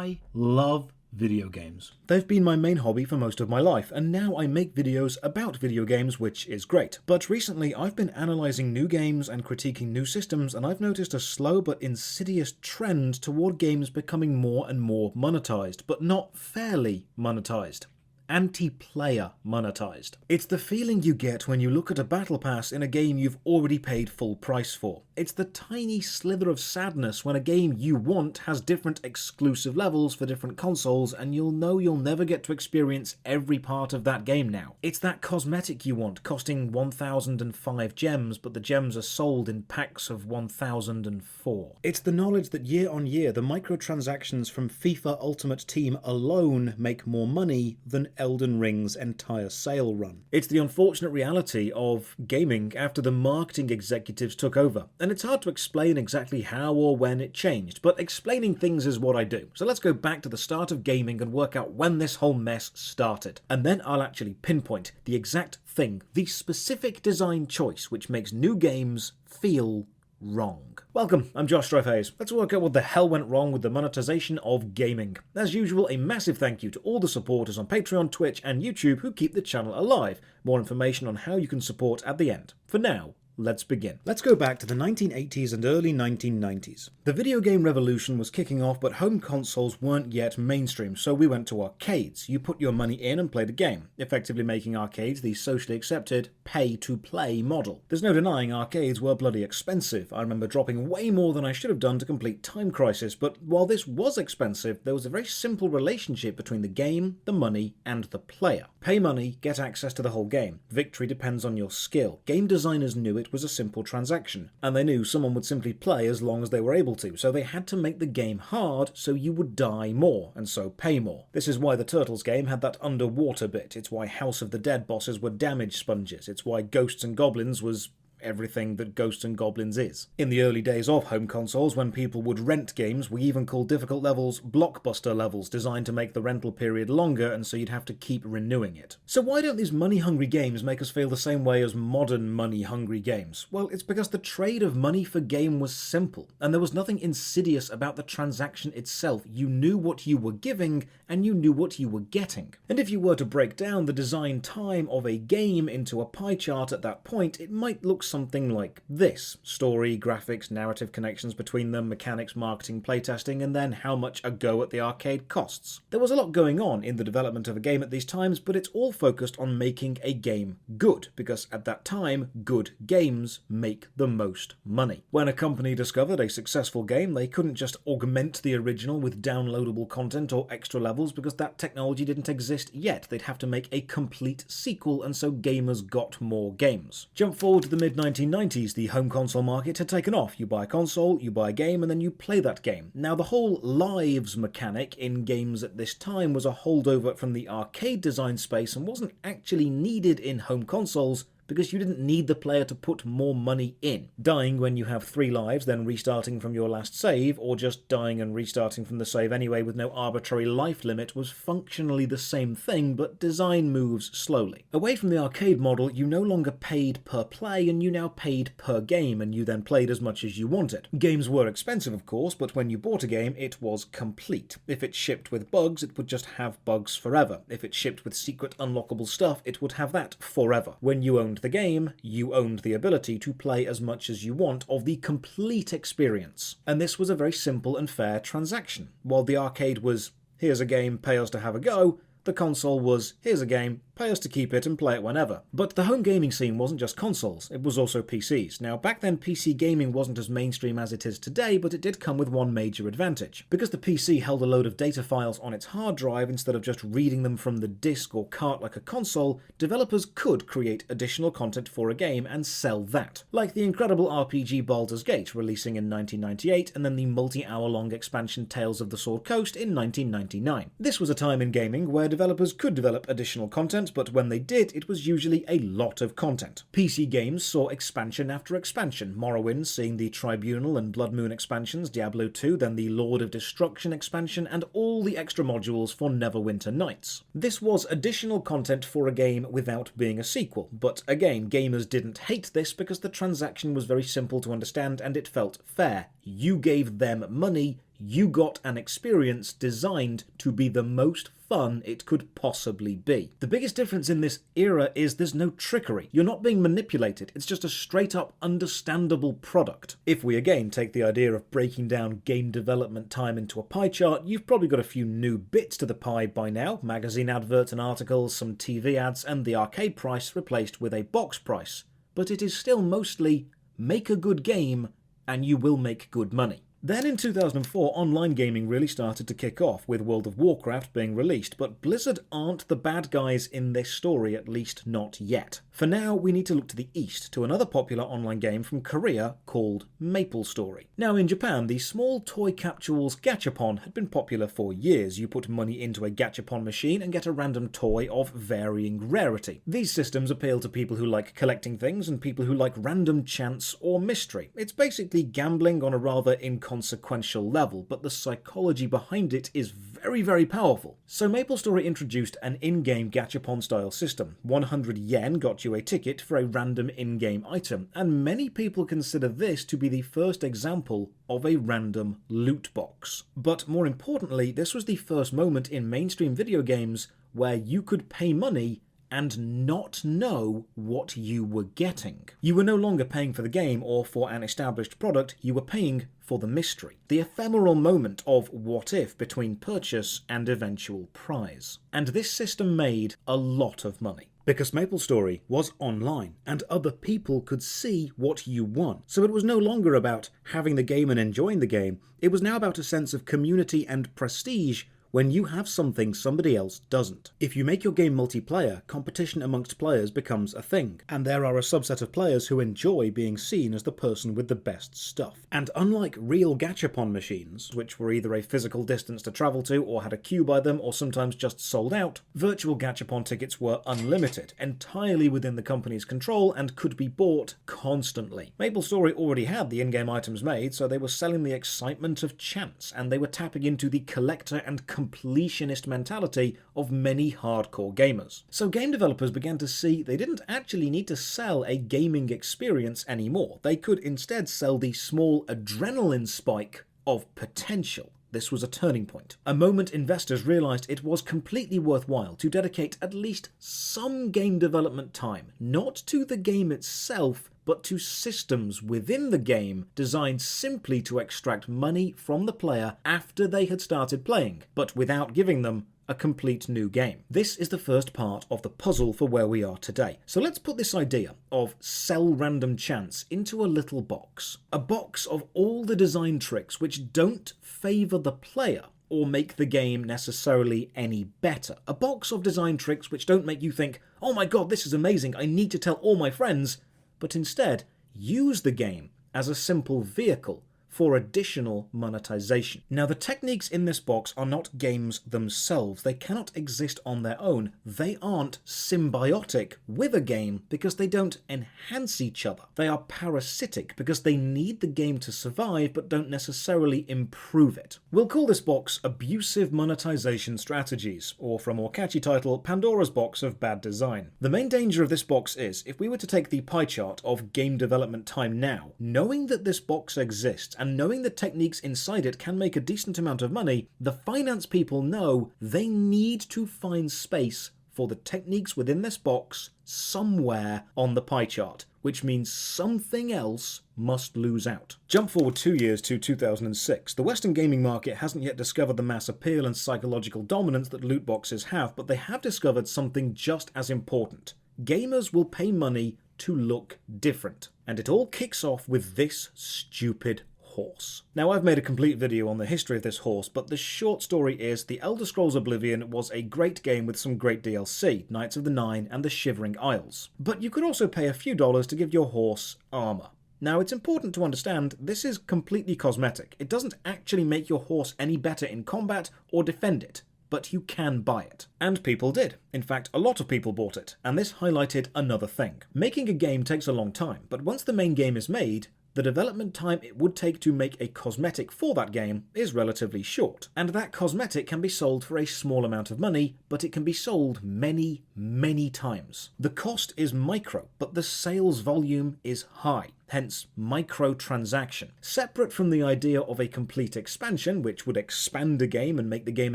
I love video games. They've been my main hobby for most of my life, and now I make videos about video games, which is great. But recently I've been analysing new games and critiquing new systems, and I've noticed a slow but insidious trend toward games becoming more and more monetized, but not fairly monetized. Anti-player monetized. It's the feeling you get when you look at a battle pass in a game you've already paid full price for. It's the tiny slither of sadness when a game you want has different exclusive levels for different consoles and you'll know you'll never get to experience every part of that game now. It's that cosmetic you want, costing 1,005 gems, but the gems are sold in packs of 1,004. It's the knowledge that year on year the microtransactions from FIFA Ultimate Team alone make more money than Elden Ring's entire sale run. It's the unfortunate reality of gaming after the marketing executives took over, and it's hard to explain exactly how or when it changed, but explaining things is what I do. So let's go back to the start of gaming and work out when this whole mess started. And then I'll actually pinpoint the exact thing, the specific design choice which makes new games feel wrong. Welcome, I'm Josh Hayes. Let's work out what the hell went wrong with the monetization of gaming. As usual, a massive thank you to all the supporters on Patreon, Twitch and YouTube who keep the channel alive. More information on how you can support at the end. For now, let's begin. Let's go back to the 1980s and early 1990s. The video game revolution was kicking off, but home consoles weren't yet mainstream, so we went to arcades. You put your money in and played a game, effectively making arcades the socially accepted pay-to-play model. There's no denying arcades were bloody expensive. I remember dropping way more than I should have done to complete Time Crisis, but while this was expensive, there was a very simple relationship between the game, the money, and the player. Pay money, get access to the whole game. Victory depends on your skill. Game designers knew it was a simple transaction, and they knew someone would simply play as long as they were able to, so they had to make the game hard so you would die more, and so pay more. This is why the Turtles game had that underwater bit, it's why House of the Dead bosses were damage sponges, it's why Ghosts and Goblins was everything that Ghosts and Goblins is. In the early days of home consoles, when people would rent games, we even called difficult levels blockbuster levels, designed to make the rental period longer and so you'd have to keep renewing it. So why don't these money-hungry games make us feel the same way as modern money-hungry games? Well, it's because the trade of money for game was simple, and there was nothing insidious about the transaction itself. You knew what you were giving, and you knew what you were getting. And if you were to break down the design time of a game into a pie chart at that point, it might look something like this. Story, graphics, narrative connections between them, mechanics, marketing, playtesting, and then how much a go at the arcade costs. There was a lot going on in the development of a game at these times, but it's all focused on making a game good, because at that time, good games make the most money. When a company discovered a successful game, they couldn't just augment the original with downloadable content or extra levels, because that technology didn't exist yet. They'd have to make a complete sequel, and so gamers got more games. Jump forward to the mid-1990s, the home console market had taken off. You buy a console, you buy a game, and then you play that game. Now, the whole lives mechanic in games at this time was a holdover from the arcade design space and wasn't actually needed in home consoles, because you didn't need the player to put more money in. Dying when you have 3 lives, then restarting from your last save, or just dying and restarting from the save anyway with no arbitrary life limit was functionally the same thing, but design moves slowly. Away from the arcade model, you no longer paid per play, and you now paid per game, and you then played as much as you wanted. Games were expensive, of course, but when you bought a game, it was complete. If it shipped with bugs, it would just have bugs forever. If it shipped with secret unlockable stuff, it would have that forever. When you owned the game, you owned the ability to play as much as you want of the complete experience. And this was a very simple and fair transaction. While the arcade was, here's a game, pay us to have a go, the console was, here's a game, pay us to keep it and play it whenever. But the home gaming scene wasn't just consoles, it was also PCs. Now, back then PC gaming wasn't as mainstream as it is today, but it did come with one major advantage. Because the PC held a load of data files on its hard drive instead of just reading them from the disk or cart like a console, developers could create additional content for a game and sell that. Like the incredible RPG Baldur's Gate, releasing in 1998, and then the multi-hour-long expansion Tales of the Sword Coast in 1999. This was a time in gaming where developers could develop additional content, but when they did, it was usually a lot of content. PC games saw expansion after expansion, Morrowind seeing the Tribunal and Blood Moon expansions, Diablo 2, then the Lord of Destruction expansion, and all the extra modules for Neverwinter Nights. This was additional content for a game without being a sequel, but again, gamers didn't hate this because the transaction was very simple to understand and it felt fair. You gave them money, you got an experience designed to be the most fun it could possibly be. The biggest difference in this era is there's no trickery. You're not being manipulated. It's just a straight up understandable product. If we again take the idea of breaking down game development time into a pie chart, you've probably got a few new bits to the pie by now. Magazine adverts and articles, some TV ads, and the arcade price replaced with a box price. But it is still mostly make a good game and you will make good money. Then in 2004, online gaming really started to kick off, with World of Warcraft being released, but Blizzard aren't the bad guys in this story, at least not yet. For now, we need to look to the east, to another popular online game from Korea called MapleStory. Now in Japan, the small toy capsules gachapon had been popular for years. You put money into a gachapon machine and get a random toy of varying rarity. These systems appeal to people who like collecting things and people who like random chance or mystery. It's basically gambling on a rather inconsequential level, but the psychology behind it is very, very powerful. So MapleStory introduced an in-game gachapon style system. 100 yen got you a ticket for a random in-game item, and many people consider this to be the first example of a random loot box. But more importantly, this was the first moment in mainstream video games where you could pay money and not know what you were getting. You were no longer paying for the game or for an established product, you were paying for the mystery. The ephemeral moment of what if between purchase and eventual prize. And this system made a lot of money, because MapleStory was online and other people could see what you won. So it was no longer about having the game and enjoying the game, it was now about a sense of community and prestige when you have something somebody else doesn't. If you make your game multiplayer, competition amongst players becomes a thing, and there are a subset of players who enjoy being seen as the person with the best stuff. And unlike real gachapon machines, which were either a physical distance to travel to or had a queue by them or sometimes just sold out, virtual gachapon tickets were unlimited, entirely within the company's control and could be bought constantly. MapleStory already had the in-game items made, so they were selling the excitement of chance, and they were tapping into the collector and completionist mentality of many hardcore gamers. So game developers began to see they didn't actually need to sell a gaming experience anymore. They could instead sell the small adrenaline spike of potential. This was a turning point. A moment investors realised it was completely worthwhile to dedicate at least some game development time, not to the game itself, but to systems within the game designed simply to extract money from the player after they had started playing, but without giving them a complete new game. This is the first part of the puzzle for where we are today. So let's put this idea of sell random chance into a little box. A box of all the design tricks which don't favour the player or make the game necessarily any better. A box of design tricks which don't make you think, oh my god, this is amazing, I need to tell all my friends, but instead use the game as a simple vehicle for additional monetization. Now, the techniques in this box are not games themselves. They cannot exist on their own. They aren't symbiotic with a game because they don't enhance each other. They are parasitic because they need the game to survive but don't necessarily improve it. We'll call this box Abusive Monetization Strategies, or for a more catchy title, Pandora's Box of Bad Design. The main danger of this box is, if we were to take the pie chart of game development time now, knowing that this box exists and knowing the techniques inside it can make a decent amount of money, the finance people know they need to find space for the techniques within this box somewhere on the pie chart, which means something else must lose out. Jump forward 2 years to 2006. The Western gaming market hasn't yet discovered the mass appeal and psychological dominance that loot boxes have, but they have discovered something just as important. Gamers will pay money to look different. And it all kicks off with this stupid horse. Now, I've made a complete video on the history of this horse, but the short story is The Elder Scrolls Oblivion was a great game with some great DLC, Knights of the Nine and the Shivering Isles. But you could also pay a few dollars to give your horse armor. Now, it's important to understand this is completely cosmetic. It doesn't actually make your horse any better in combat or defend it, but you can buy it. And people did. In fact, a lot of people bought it, and this highlighted another thing. Making a game takes a long time, but once the main game is made, the development time it would take to make a cosmetic for that game is relatively short, and that cosmetic can be sold for a small amount of money, but it can be sold many, many times. The cost is micro, but the sales volume is high, hence microtransaction. Separate from the idea of a complete expansion, which would expand a game and make the game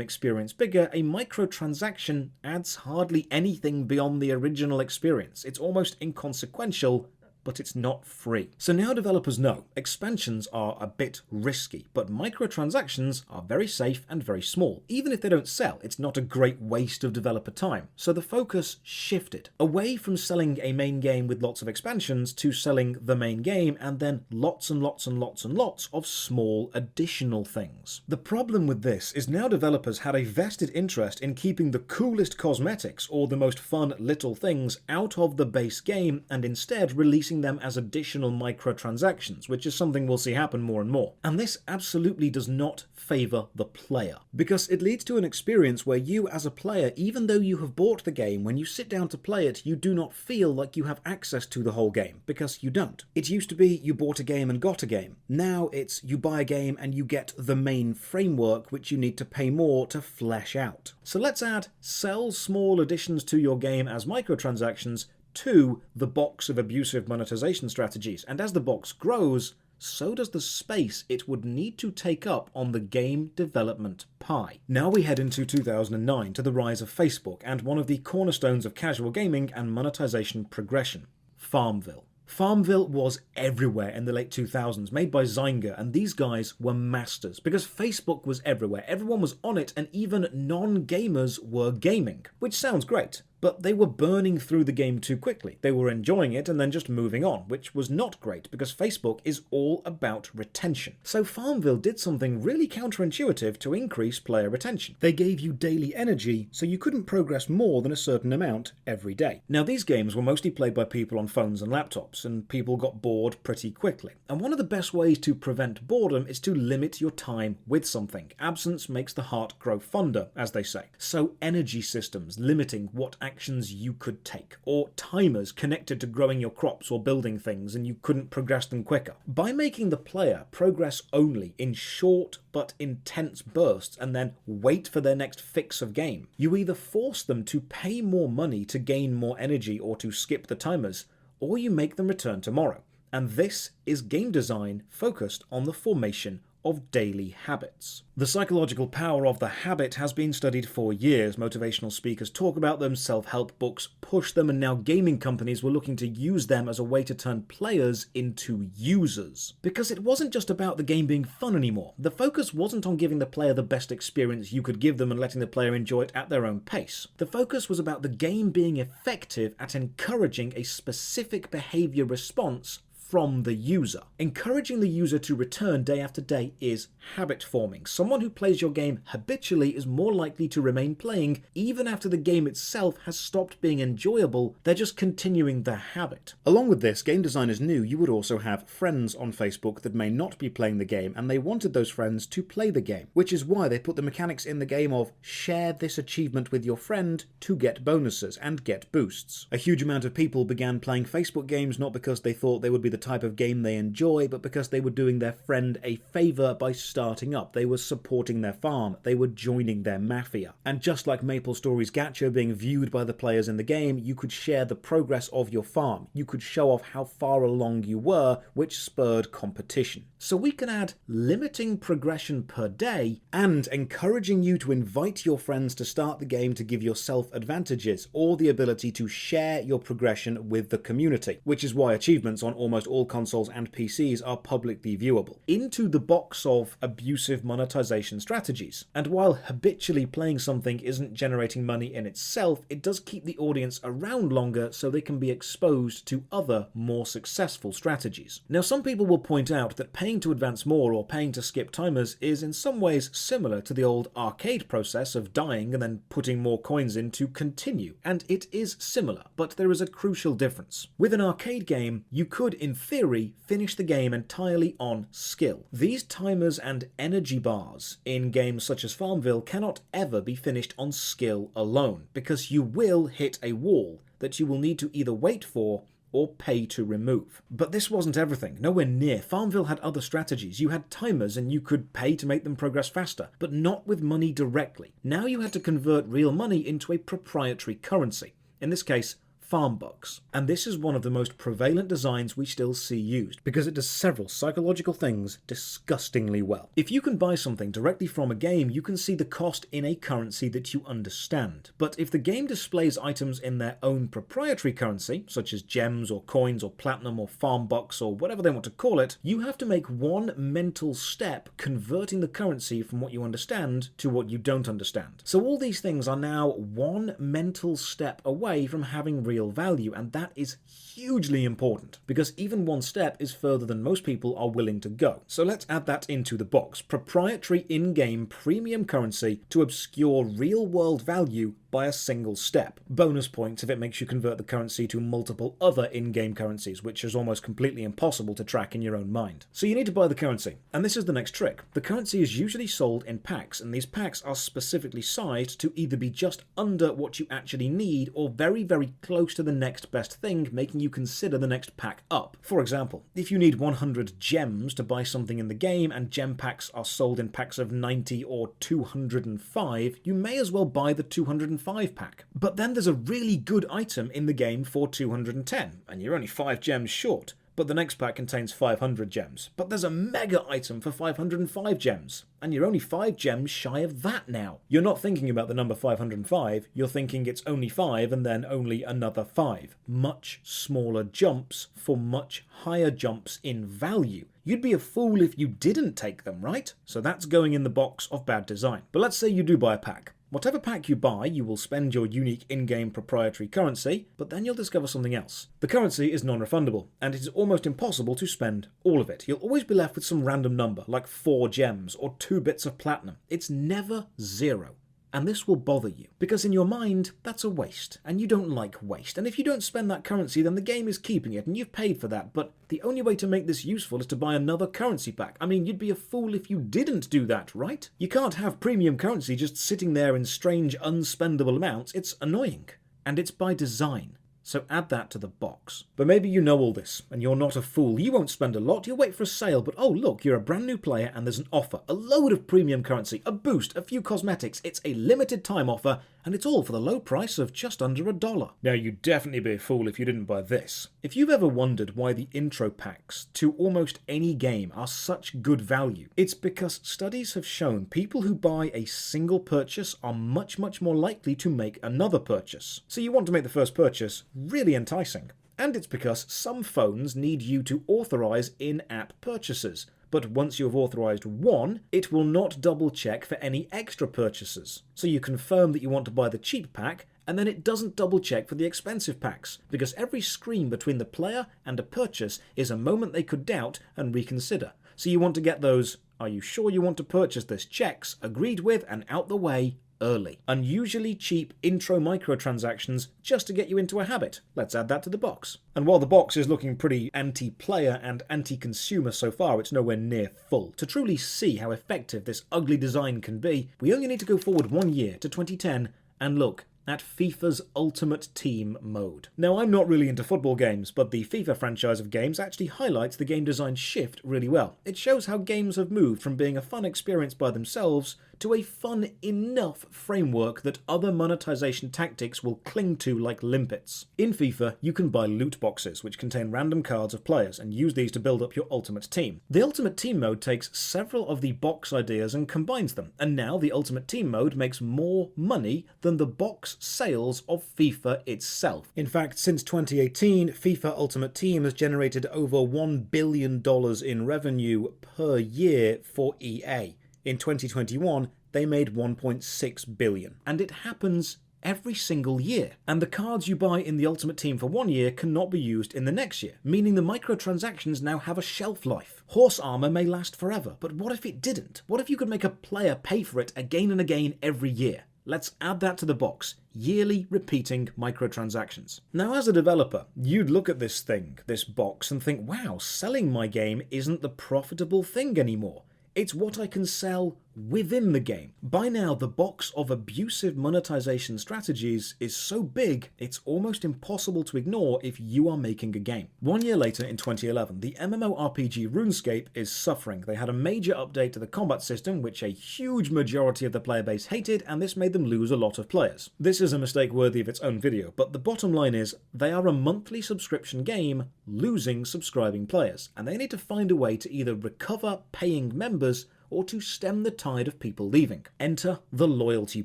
experience bigger, a microtransaction adds hardly anything beyond the original experience. It's almost inconsequential, but it's not free. So now developers know expansions are a bit risky, but microtransactions are very safe and very small. Even if they don't sell, it's not a great waste of developer time. So the focus shifted away from selling a main game with lots of expansions to selling the main game and then lots and lots and lots and lots of small additional things. The problem with this is now developers had a vested interest in keeping the coolest cosmetics or the most fun little things out of the base game and instead releasing them as additional microtransactions, which is something we'll see happen more and more. And this absolutely does not favor the player, because it leads to an experience where you as a player, even though you have bought the game, when you sit down to play it, you do not feel like you have access to the whole game, because you don't. It used to be you bought a game and got a game. Now it's you buy a game and you get the main framework, which you need to pay more to flesh out. So let's add sell small additions to your game as microtransactions to the box of abusive monetization strategies, and as the box grows, so does the space it would need to take up on the game development pie. Now we head into 2009 to the rise of Facebook and one of the cornerstones of casual gaming and monetization progression, Farmville. Farmville was everywhere in the late 2000s, made by Zynga, and these guys were masters, because Facebook was everywhere, everyone was on it, and even non-gamers were gaming, which sounds great. But they were burning through the game too quickly. They were enjoying it and then just moving on, which was not great because Facebook is all about retention. So Farmville did something really counterintuitive to increase player retention. They gave you daily energy so you couldn't progress more than a certain amount every day. Now these games were mostly played by people on phones and laptops, and people got bored pretty quickly. And one of the best ways to prevent boredom is to limit your time with something. Absence makes the heart grow fonder, as they say. So energy systems limiting what actions you could take, or timers connected to growing your crops or building things and you couldn't progress them quicker. By making the player progress only in short but intense bursts and then wait for their next fix of game, you either force them to pay more money to gain more energy or to skip the timers, or you make them return tomorrow. And this is game design focused on the formation of daily habits. The psychological power of the habit has been studied for years. Motivational speakers talk about them, self-help books push them, and now gaming companies were looking to use them as a way to turn players into users. Because it wasn't just about the game being fun anymore. The focus wasn't on giving the player the best experience you could give them and letting the player enjoy it at their own pace. The focus was about the game being effective at encouraging a specific behavior response from the user. Encouraging the user to return day after day is habit forming. Someone who plays your game habitually is more likely to remain playing even after the game itself has stopped being enjoyable. They're just continuing the habit. Along with this, game designers knew you would also have friends on Facebook that may not be playing the game, and they wanted those friends to play the game, which is why they put the mechanics in the game of share this achievement with your friend to get bonuses and get boosts. A huge amount of people began playing Facebook games not because they thought they would be the type of game they enjoy, but because they were doing their friend a favor by starting up. They were supporting their farm. They were joining their mafia. And just like MapleStory's gacha being viewed by the players in the game, you could share the progress of your farm. You could show off how far along you were, which spurred competition. So we can add limiting progression per day and encouraging you to invite your friends to start the game to give yourself advantages, or the ability to share your progression with the community, which is why achievements on almost all consoles and PCs are publicly viewable, into the box of abusive monetization strategies. And while habitually playing something isn't generating money in itself, it does keep the audience around longer so they can be exposed to other, more successful strategies. Now, some people will point out that paying to advance more or paying to skip timers is in some ways similar to the old arcade process of dying and then putting more coins in to continue, and it is similar, but there is a crucial difference. With an arcade game, you could, in theory, finish the game entirely on skill. These timers and energy bars in games such as Farmville cannot ever be finished on skill alone, because you will hit a wall that you will need to either wait for or pay to remove. But this wasn't everything. Nowhere near. Farmville had other strategies. You had timers and you could pay to make them progress faster, but not with money directly. Now you had to convert real money into a proprietary currency. In this case, farm bucks. And this is one of the most prevalent designs we still see used, because it does several psychological things disgustingly well. If you can buy something directly from a game, you can see the cost in a currency that you understand. But if the game displays items in their own proprietary currency, such as gems or coins or platinum or farm bucks or whatever they want to call it, you have to make one mental step converting the currency from what you understand to what you don't understand. So all these things are now one mental step away from having real value, and that is hugely important, because even one step is further than most people are willing to go. So let's add that into the box. Proprietary in-game premium currency to obscure real-world value by a single step. Bonus points if it makes you convert the currency to multiple other in-game currencies, which is almost completely impossible to track in your own mind. So you need to buy the currency, and this is the next trick. The currency is usually sold in packs, and these packs are specifically sized to either be just under what you actually need or very, very close to the next best thing, making you consider the next pack up. For example, if you need 100 gems to buy something in the game and gem packs are sold in packs of 90 or 205, you may as well buy the 205 pack. But then there's a really good item in the game for 210, and you're only 5 gems short. But the next pack contains 500 gems. But there's a mega item for 505 gems, and you're only 5 gems shy of that now. You're not thinking about the number 505, you're thinking it's only 5 and then only another 5. Much smaller jumps for much higher jumps in value. You'd be a fool if you didn't take them, right? So that's going in the box of bad design. But let's say you do buy a pack. Whatever pack you buy, you will spend your unique in-game proprietary currency, but then you'll discover something else. The currency is non-refundable, and it is almost impossible to spend all of it. You'll always be left with some random number, like 4 gems or 2 bits of platinum. It's never 0. And this will bother you, because in your mind, that's a waste, and you don't like waste. And if you don't spend that currency, then the game is keeping it, and you've paid for that. But the only way to make this useful is to buy another currency pack. I mean, you'd be a fool if you didn't do that, right? You can't have premium currency just sitting there in strange, unspendable amounts. It's annoying. And it's by design. So add that to the box. But maybe you know all this, and you're not a fool. You won't spend a lot, you'll wait for a sale, but oh look, you're a brand new player and there's an offer. A load of premium currency, a boost, a few cosmetics. It's a limited time offer, and it's all for the low price of just under $1. Now you'd definitely be a fool if you didn't buy this. If you've ever wondered why the intro packs to almost any game are such good value, it's because studies have shown people who buy a single purchase are much more likely to make another purchase. So you want to make the first purchase really enticing. And it's because some phones need you to authorize in-app purchases. But once you have authorized one, it will not double check for any extra purchases. So you confirm that you want to buy the cheap pack, and then it doesn't double check for the expensive packs, because every screen between the player and a purchase is a moment they could doubt and reconsider. So you want to get those, "Are you sure you want to purchase this?" checks agreed with and out the way early. Unusually cheap intro microtransactions just to get you into a habit. Let's add that to the box. And while the box is looking pretty anti-player and anti-consumer so far, it's nowhere near full. To truly see how effective this ugly design can be, we only need to go forward 1 year to 2010 and look at FIFA's Ultimate Team mode. Now, I'm not really into football games, but the FIFA franchise of games actually highlights the game design shift really well. It shows how games have moved from being a fun experience by themselves to a fun enough framework that other monetization tactics will cling to like limpets. In FIFA, you can buy loot boxes, which contain random cards of players, and use these to build up your Ultimate Team. The Ultimate Team mode takes several of the box ideas and combines them, and now the Ultimate Team mode makes more money than the box sales of FIFA itself. In fact, since 2018, FIFA Ultimate Team has generated over $1 billion in revenue per year for EA. In 2021, they made $1.6 billion. And it happens every single year. And the cards you buy in the Ultimate Team for 1 year cannot be used in the next year, meaning the microtransactions now have a shelf life. Horse armor may last forever, but what if it didn't? What if you could make a player pay for it again and again every year? Let's add that to the box. Yearly repeating microtransactions. Now, as a developer, you'd look at this thing, this box, and think, wow, selling my game isn't the profitable thing anymore. It's what I can sell within the game. By now, the box of abusive monetization strategies is so big, it's almost impossible to ignore if you are making a game. 1 year later, in 2011, the MMORPG RuneScape is suffering. They had a major update to the combat system, which a huge majority of the player base hated, and this made them lose a lot of players. This is a mistake worthy of its own video, but the bottom line is, they are a monthly subscription game losing subscribing players, and they need to find a way to either recover paying members or to stem the tide of people leaving. Enter the loyalty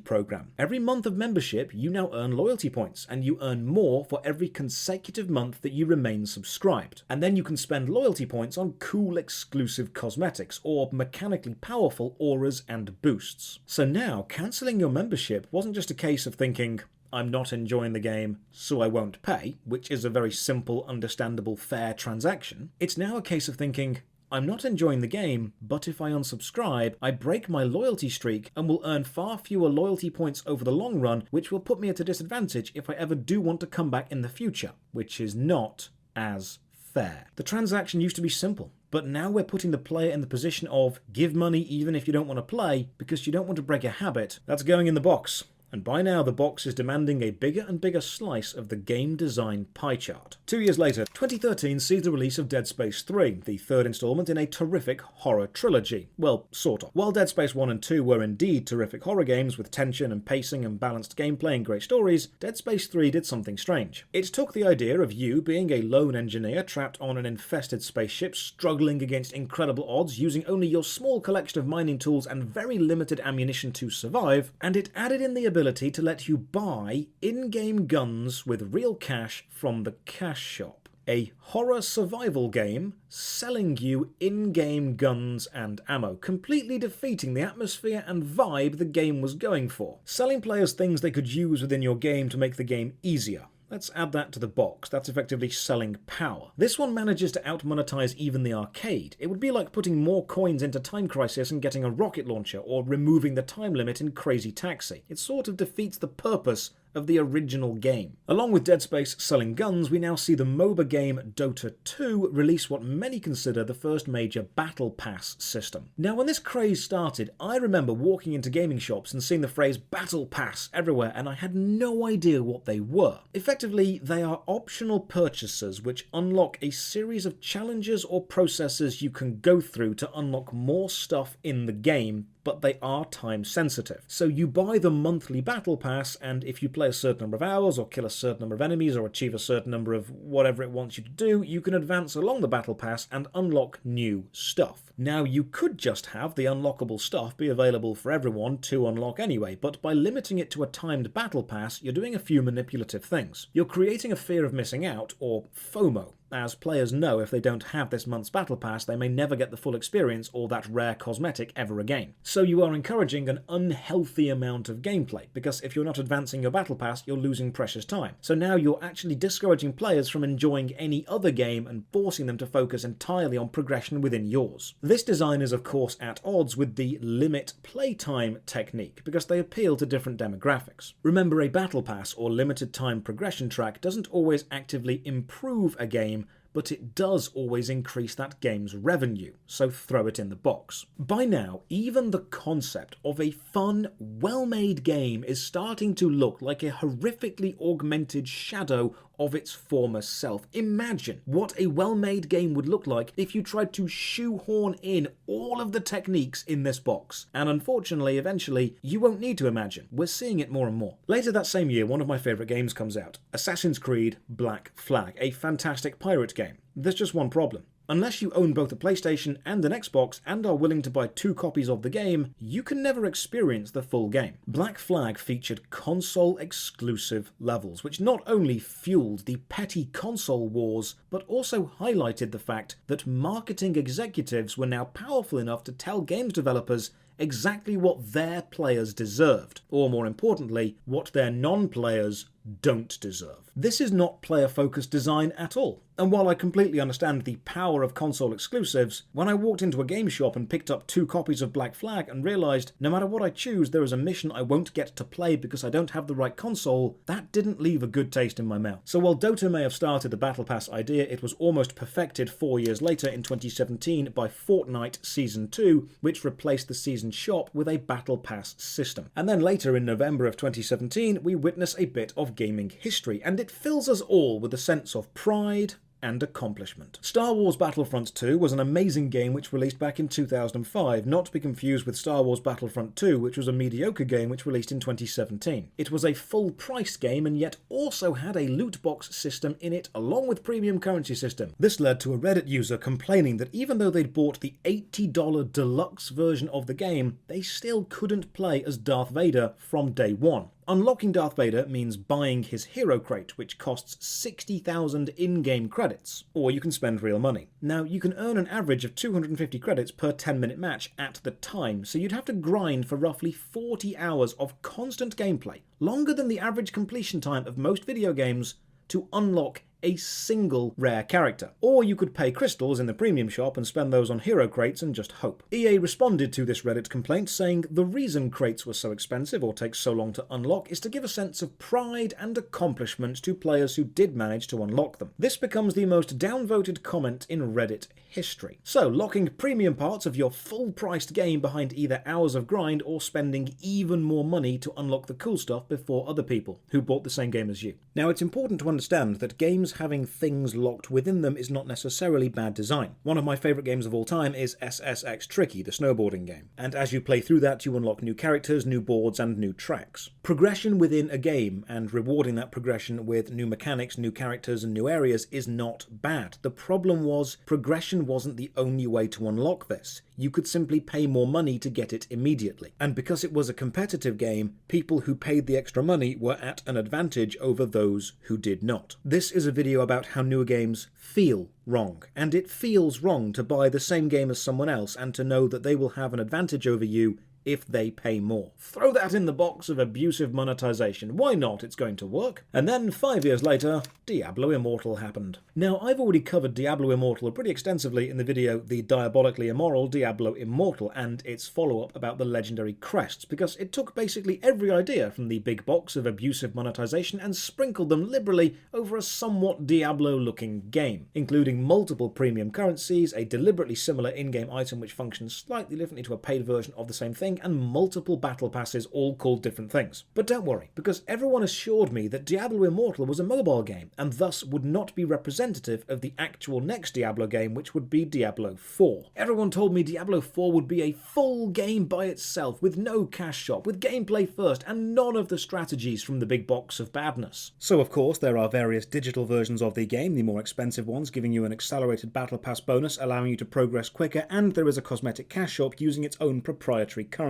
program. Every month of membership, you now earn loyalty points, and you earn more for every consecutive month that you remain subscribed. And then you can spend loyalty points on cool exclusive cosmetics, or mechanically powerful auras and boosts. So now, cancelling your membership wasn't just a case of thinking, I'm not enjoying the game, so I won't pay, which is a very simple, understandable, fair transaction. It's now a case of thinking, I'm not enjoying the game, but if I unsubscribe, I break my loyalty streak and will earn far fewer loyalty points over the long run, which will put me at a disadvantage if I ever do want to come back in the future, which is not as fair. The transaction used to be simple, but now we're putting the player in the position of give money even if you don't want to play because you don't want to break a habit. That's going in the box. And by now the box is demanding a bigger and bigger slice of the game design pie chart. 2 years later, 2013 sees the release of Dead Space 3, the third installment in a terrific horror trilogy. Well, sort of. While Dead Space 1 and 2 were indeed terrific horror games with tension and pacing and balanced gameplay and great stories, Dead Space 3 did something strange. It took the idea of you being a lone engineer trapped on an infested spaceship, struggling against incredible odds, using only your small collection of mining tools and very limited ammunition to survive, and it added in the ability to let you buy in-game guns with real cash from the cash shop. A horror survival game selling you in-game guns and ammo, completely defeating the atmosphere and vibe the game was going for. Selling players things they could use within your game to make the game easier. Let's add that to the box. That's effectively selling power. This one manages to out-monetize even the arcade. It would be like putting more coins into Time Crisis and getting a rocket launcher, or removing the time limit in Crazy Taxi. It sort of defeats the purpose of the original game. Along with Dead Space selling guns, we now see the MOBA game Dota 2 release what many consider the first major Battle Pass system. Now, when this craze started, I remember walking into gaming shops and seeing the phrase Battle Pass everywhere, and I had no idea what they were. Effectively, they are optional purchases which unlock a series of challenges or processes you can go through to unlock more stuff in the game, but they are time sensitive. So you buy the monthly Battle Pass, and if you play a certain number of hours, or kill a certain number of enemies, or achieve a certain number of whatever it wants you to do, you can advance along the Battle Pass and unlock new stuff. Now, you could just have the unlockable stuff be available for everyone to unlock anyway, but by limiting it to a timed Battle Pass, you're doing a few manipulative things. You're creating a fear of missing out, or FOMO, as players know if they don't have this month's Battle Pass, they may never get the full experience or that rare cosmetic ever again. So you are encouraging an unhealthy amount of gameplay, because if you're not advancing your Battle Pass, you're losing precious time. So now you're actually discouraging players from enjoying any other game and forcing them to focus entirely on progression within yours. This design is of course at odds with the limit playtime technique, because they appeal to different demographics. Remember, a Battle Pass or limited time progression track doesn't always actively improve a game, but it does always increase that game's revenue, so throw it in the box. By now, even the concept of a fun, well-made game is starting to look like a horrifically augmented shadow of its former self. Imagine what a well-made game would look like if you tried to shoehorn in all of the techniques in this box. And unfortunately, eventually, you won't need to imagine. We're seeing it more and more. Later that same year, one of my favourite games comes out, Assassin's Creed Black Flag, a fantastic pirate game. There's just one problem. Unless you own both a PlayStation and an Xbox and are willing to buy 2 copies of the game, you can never experience the full game. Black Flag featured console-exclusive levels, which not only fueled the petty console wars, but also highlighted the fact that marketing executives were now powerful enough to tell games developers exactly what their players deserved, or more importantly, what their non-players don't deserve. This is not player-focused design at all. And while I completely understand the power of console exclusives, when I walked into a game shop and picked up 2 copies of Black Flag and realised no matter what I choose there is a mission I won't get to play because I don't have the right console, that didn't leave a good taste in my mouth. So while Dota may have started the Battle Pass idea, it was almost perfected 4 years later in 2017 by Fortnite Season 2, which replaced the Season shop with a Battle Pass system. And then later in November of 2017, we witness a bit of gaming history, and it fills us all with a sense of pride and accomplishment. Star Wars Battlefront 2 was an amazing game which released back in 2005, not to be confused with Star Wars Battlefront 2, which was a mediocre game which released in 2017. It was a full-price game and yet also had a loot box system in it along with premium currency system. This led to a Reddit user complaining that even though they'd bought the $80 deluxe version of the game, they still couldn't play as Darth Vader from day one. Unlocking Darth Vader means buying his hero crate, which costs 60,000 in-game credits, or you can spend real money. Now, you can earn an average of 250 credits per 10-minute match at the time, so you'd have to grind for roughly 40 hours of constant gameplay, longer than the average completion time of most video games, to unlock a single rare character. Or you could pay crystals in the premium shop and spend those on hero crates and just hope. EA responded to this Reddit complaint saying the reason crates were so expensive or take so long to unlock is to give a sense of pride and accomplishment to players who did manage to unlock them. This becomes the most downvoted comment in Reddit history. So, locking premium parts of your full-priced game behind either hours of grind or spending even more money to unlock the cool stuff before other people who bought the same game as you. Now, it's important to understand that games having things locked within them is not necessarily bad design. One of my favourite games of all time is SSX Tricky, the snowboarding game, and as you play through that you unlock new characters, new boards and new tracks. Progression within a game and rewarding that progression with new mechanics, new characters and new areas is not bad. The problem was progression wasn't the only way to unlock this. You could simply pay more money to get it immediately. And because it was a competitive game, people who paid the extra money were at an advantage over those who did not. This is a video about how newer games feel wrong, and it feels wrong to buy the same game as someone else and to know that they will have an advantage over you if they pay more. Throw that in the box of abusive monetization. Why not? It's going to work. And then 5 years later, Diablo Immortal happened. Now, I've already covered Diablo Immortal pretty extensively in the video The Diabolically Immoral Diablo Immortal and its follow-up about the legendary crests, because it took basically every idea from the big box of abusive monetization and sprinkled them liberally over a somewhat Diablo-looking game, including multiple premium currencies, a deliberately similar in-game item which functions slightly differently to a paid version of the same thing, and multiple battle passes all called different things. But don't worry, because everyone assured me that Diablo Immortal was a mobile game, and thus would not be representative of the actual next Diablo game, which would be Diablo 4. Everyone told me Diablo 4 would be a full game by itself, with no cash shop, with gameplay first, and none of the strategies from the big box of badness. So of course there are various digital versions of the game, the more expensive ones giving you an accelerated battle pass bonus allowing you to progress quicker, and there is a cosmetic cash shop using its own proprietary currency.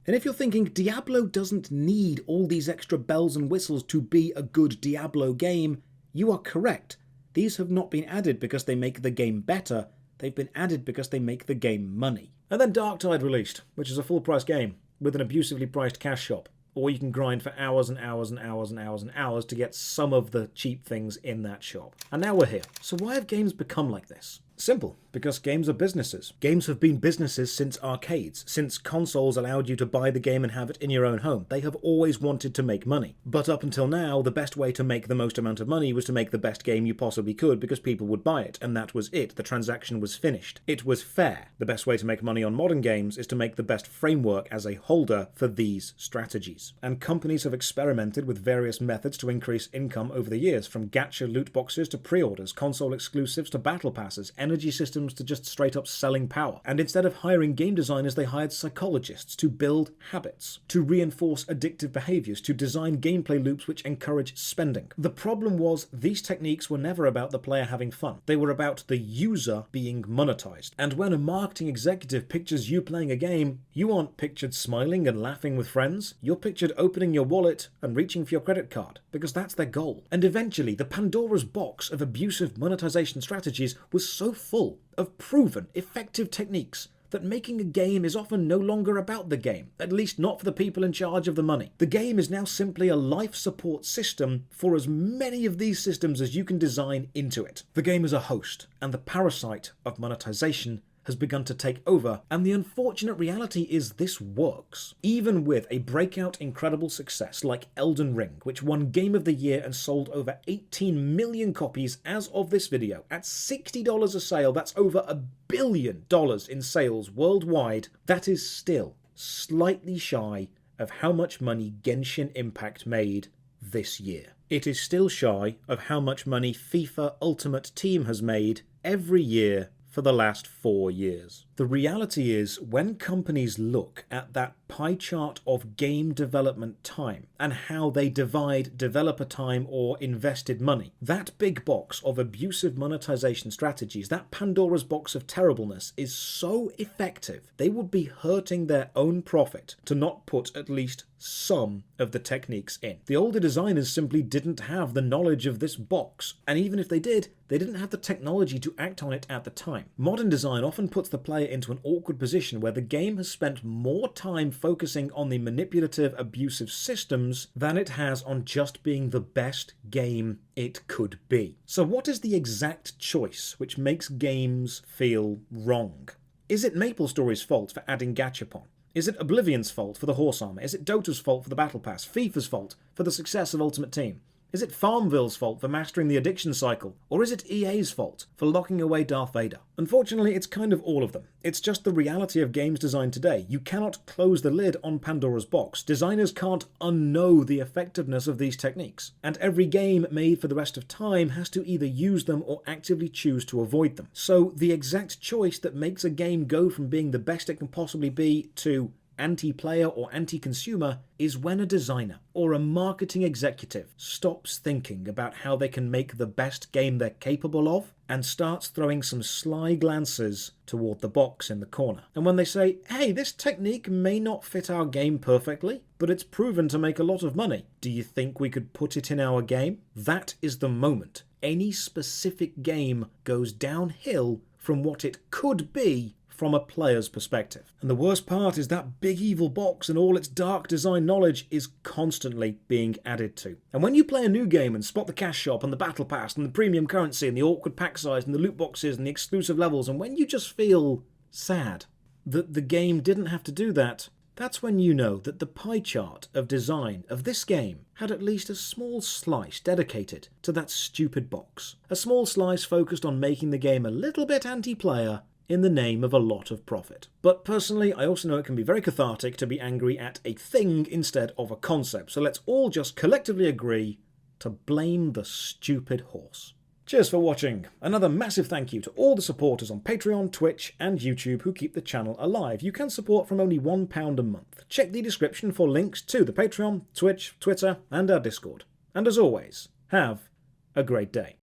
And if you're thinking Diablo doesn't need all these extra bells and whistles to be a good Diablo game, you are correct. These have not been added because they make the game better, they've been added because they make the game money. And then Darktide released, which is a full price game with an abusively priced cash shop. Or you can grind for hours and hours and hours and hours and hours to get some of the cheap things in that shop. And now we're here. So why have games become like this? Simple, because games are businesses. Games have been businesses since arcades, since consoles allowed you to buy the game and have it in your own home. They have always wanted to make money. But up until now, the best way to make the most amount of money was to make the best game you possibly could because people would buy it, and that was it. The transaction was finished. It was fair. The best way to make money on modern games is to make the best framework as a holder for these strategies. And companies have experimented with various methods to increase income over the years, from gacha loot boxes to pre-orders, console exclusives to battle passes, energy systems to just straight up selling power. And instead of hiring game designers, they hired psychologists to build habits, to reinforce addictive behaviors, to design gameplay loops which encourage spending. The problem was these techniques were never about the player having fun. They were about the user being monetized. And when a marketing executive pictures you playing a game, you aren't pictured smiling and laughing with friends. You're pictured opening your wallet and reaching for your credit card, because that's their goal. And eventually, the Pandora's box of abusive monetization strategies was so full of proven, effective techniques that making a game is often no longer about the game, at least not for the people in charge of the money. The game is now simply a life support system for as many of these systems as you can design into it. The game is a host, and the parasite of monetization has begun to take over, and the unfortunate reality is this works. Even with a breakout incredible success like Elden Ring, which won Game of the Year and sold over 18 million copies as of this video, at $60 a sale, that's over $1 billion in sales worldwide, that is still slightly shy of how much money Genshin Impact made this year. It is still shy of how much money FIFA Ultimate Team has made every year for the last 4 years. The reality is, when companies look at that pie chart of game development time and how they divide developer time or invested money, that big box of abusive monetization strategies, that Pandora's box of terribleness, is so effective, they would be hurting their own profit to not put at least some of the techniques in. The older designers simply didn't have the knowledge of this box, and even if they did, they didn't have the technology to act on it at the time. Modern design often puts the player into an awkward position where the game has spent more time focusing on the manipulative, abusive systems than it has on just being the best game it could be. So what is the exact choice which makes games feel wrong? Is it MapleStory's fault for adding Gachapon? Is it Oblivion's fault for the horse armor? Is it Dota's fault for the battle pass? FIFA's fault for the success of Ultimate Team? Is it Farmville's fault for mastering the addiction cycle? Or is it EA's fault for locking away Darth Vader? Unfortunately, it's kind of all of them. It's just the reality of games design today. You cannot close the lid on Pandora's box. Designers can't unknow the effectiveness of these techniques. And every game made for the rest of time has to either use them or actively choose to avoid them. So the exact choice that makes a game go from being the best it can possibly be to anti-player or anti-consumer is when a designer or a marketing executive stops thinking about how they can make the best game they're capable of and starts throwing some sly glances toward the box in the corner. And when they say, hey, this technique may not fit our game perfectly, but it's proven to make a lot of money. Do you think we could put it in our game? That is the moment any specific game goes downhill from what it could be from a player's perspective. And the worst part is that big evil box and all its dark design knowledge is constantly being added to. And when you play a new game and spot the cash shop and the battle pass and the premium currency and the awkward pack size and the loot boxes and the exclusive levels, and when you just feel sad that the game didn't have to do that, that's when you know that the pie chart of design of this game had at least a small slice dedicated to that stupid box. A small slice focused on making the game a little bit anti-player in the name of a lot of profit. But personally, I also know it can be very cathartic to be angry at a thing instead of a concept, so let's all just collectively agree to blame the stupid horse. Cheers for watching. Another massive thank you to all the supporters on Patreon, Twitch and YouTube who keep the channel alive. You can support from only £1 a month. Check the description for links to the Patreon, Twitch, Twitter and our Discord. And as always, have a great day.